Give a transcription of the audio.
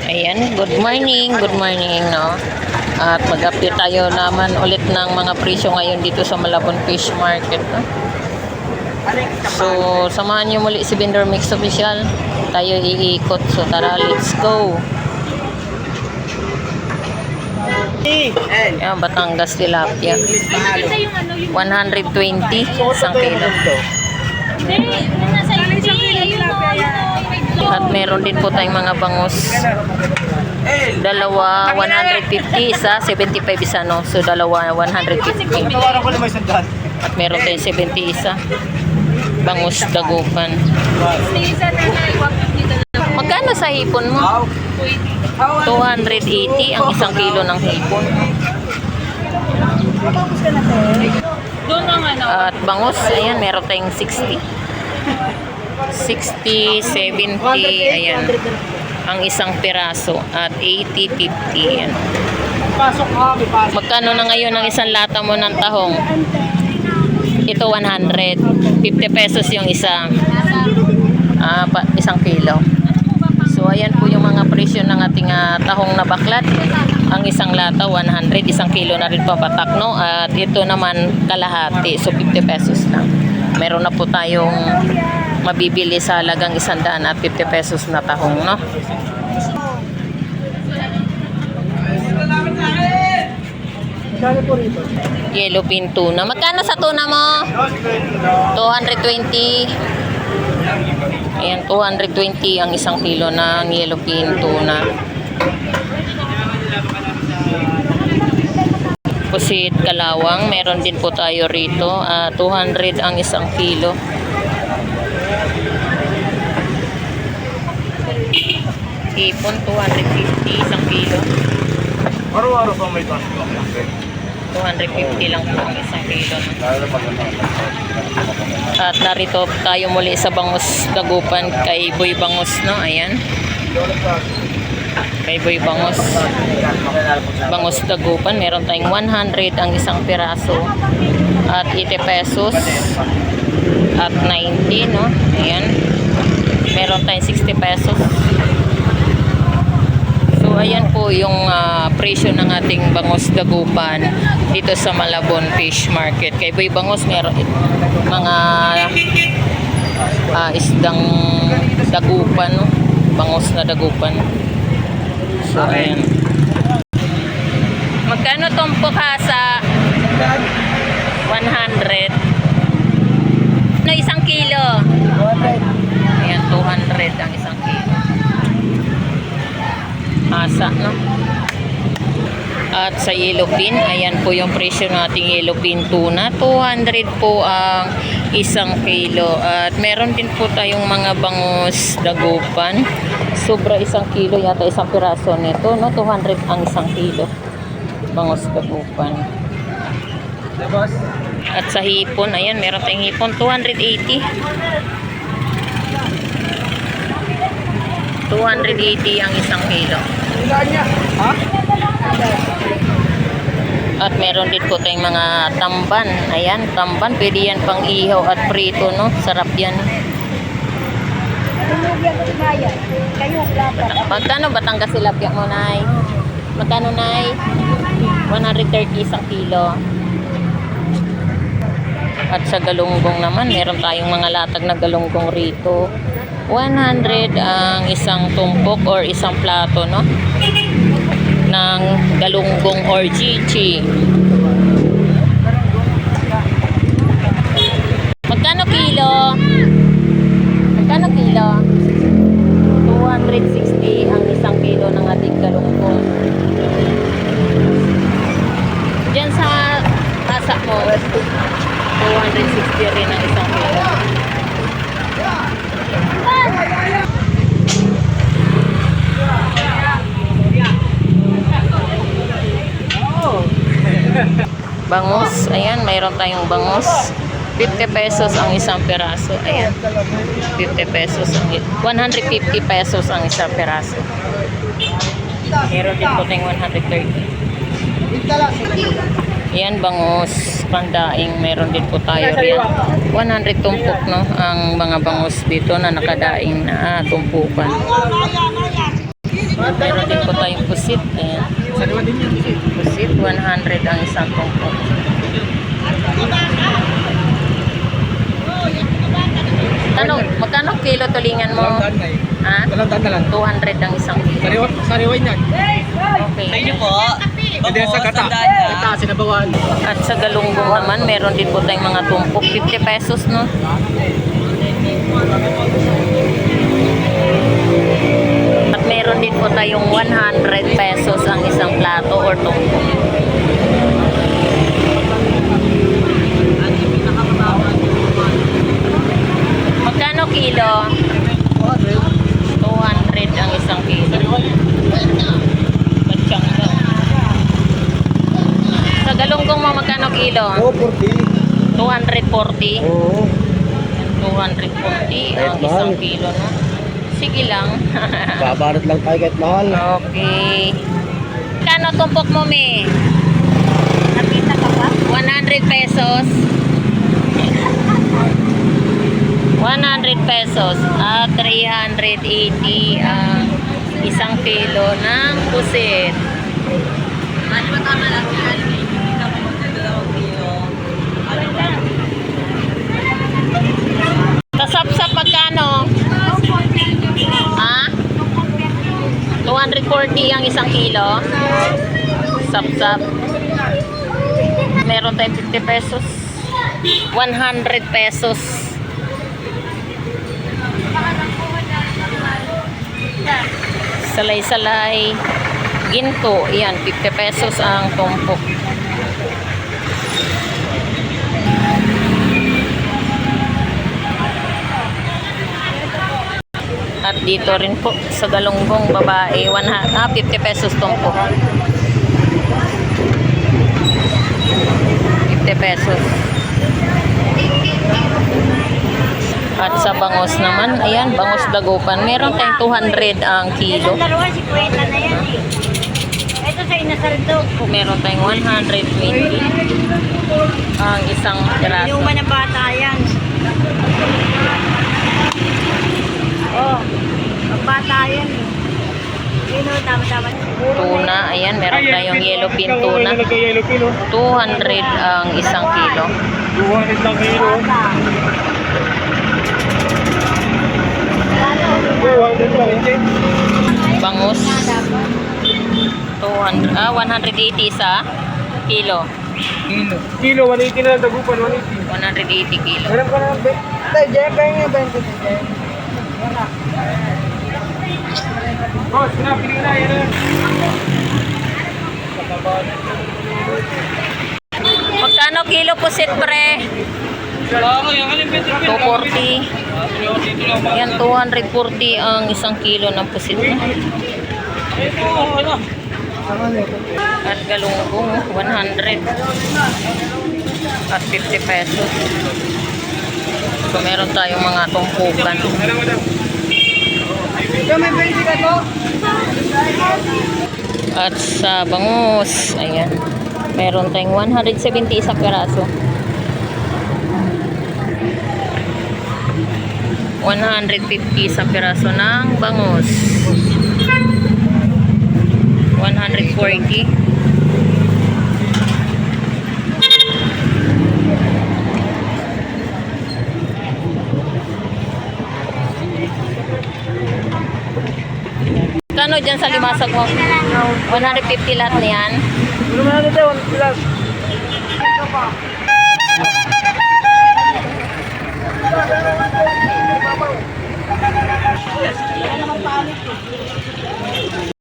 Ayan, good morning, no? At mag-update tayo naman ulit ng mga presyo ngayon dito sa Malabon Fish Market, no? So, samahan nyo muli si Vendor Mix Official. Tayo iikot. So, tara, let's go. Ayan, Batangas tilapia. 120 isang kilo. At meron din po tayong mga bangus. Dalawa 150, isa 75 isa, no? So dalawa 150. At meron tayong 70 isa. Bangus dagupan. Magkano sa hipon mo? 280 ang isang kilo ng hipon. At bangus, ayan, meron tayong 60, 70, ayan, ang isang piraso. At 80, 50, ayan. Magkano na ngayon ang isang lata mo ng tahong? Ito 100, 50 pesos yung isa, isang kilo. So ayan po yung mga presyo ng ating tahong na baklat. Ang isang lata 100, isang kilo na rin po patak, no? At ito naman kalahati, so 50 pesos lang. Meron na po tayong mabibili sa halagang 100 at 50 pesos na tahong, no? Yellowfin tuna. Magkano sa tuna mo? 220. Ayan, 220 ang isang kilo ng yellowfin tuna. Pusit kalawang, meron din po tayo rito. 200 ang isang kilo. Hipon, 250 isang kilo. Araw-araw pa may 250 lang po ang isang kilo. At narito tayo muli sa bangus dagupan kay Boy Bangus, no? Ayan. Kay Boy Bangus. Bangus dagupan, meron tayong 100 ang isang piraso. At 80 pesos. At 90, no? Ayan. Meron tayong 60 pesos. So ayan po yung presyo ng ating bangus dagupan dito sa Malabon Fish Market. Kay Boy Bangus meron mga isdang dagupan, no? Bangus na dagupan. So ayan. Magkano tong pukasa? 100. No, isang kilo. Ayan, 200 ang isang kilo. Asa, no? At sa yellowfin, ayan po yung presyo ng ating yellowfin tuna. 200 po ang isang kilo. At meron din po tayong mga bangus dagupan. Sobra isang kilo yata isang piraso nito, no? 200 ang isang kilo. Bangus dagupan. At sa hipon, ayan, meron tayong hipon. 280. 280 ang isang kilo. At meron din po tayong mga tamban. Ayan, tamban. Pwede yan pang ihaw at prito, no? Sarap yan. Magkano Batangas tilapia mo, Nay? Magkano, Nay? 130 isang kilo. At sa galunggong naman, meron tayong mga latag na galunggong rito. 100 ang isang tumpok or isang plato, no? Ng galunggong or chichi. Magkano kilo? Magkano kilo? 260 ang isang kilo ng ating galunggong. Diyan sa asa mo, 260 rin ang isang kilo. Bangus, ayan, mayroon tayong bangus. 50 pesos ang isang peraso. Ayan, 50 pesos. 150 pesos ang isang peraso. Meron din po tayong 130. Ayan, bangus, pandaing, meron din po tayo riyan. 100 tumpok, no? Ang mga bangus dito na nakadaing na tumpukan. Meron pusit. Ayan. Sariwa din yan. Pusit, 100 ang isang tumpok. Magkano kilo tulingan mo? Walang daan na eh. Ha? Walang daan na lang. 200 ang isang kilo. Sariwa yan. Okay. Hindi sa gata. Gata, sinabawan. At sa galunggong naman, meron din po tayong mga tumpok. 50 pesos, no? At meron din po tayong 100 pesos ang isang plato or tumpok. Magkano kilo? 200 ang isang kilo. Batyang daw. Sa galunggong mo, magkano kilo? 40. 240. Oo. 240 ang isang kilo, no? Sige lang. Babarat lang tayo kahit mahal. Okay. Kano tumpok mo, me? Nakita ka pa? 100 pesos. 100 pesos at 380 ang isang kilo ng pusit. Ano ba tama lang? Tasapsap magkano? Ha? 240 ang isang kilo. Sapsap. Meron tayong 50 pesos. 100 pesos. Salay-salay. Ginto. Yan, 50 pesos ang tumpok. At dito rin po sa galunggong babae, 50 pesos tumpok. 50 pesos. At sa bangos naman, ayan, bangos dagupan. Meron tayong 200 ang kilo. Itong dalawa, 50 na yan eh. Ito sa inasardo. Meron tayong 120 ang isang piraso. Yung mga bata yan. Oh, ang bata yan eh. Yun o, tama-tama. Tuna, ayan, meron tayong yellow pin tuna. 200 ang isang kilo. 200 lang kilo. Ano? 200 lang, hindi. Bangus. 180 sa kilo. Kilo, 180 na lang, dagupan, 180. 180 kilo. Meron ka na, Jeff, yung 20. Boss, pinapili na, yan na. Magkano kilo pusit, pre? 240. Yan, 240 ang isang kilo ng pusit. At galunggong, 100. At 50 pesos. So, meron tayong mga tumpukan. May 20 ka to? At sa bangus, ayan, meron tayong 170 isang piraso. 150 isang piraso ng bangus. 140. Kano dyan sa limasag mo? 150 lahat niyan. Ano man natin tayo? 1 plus.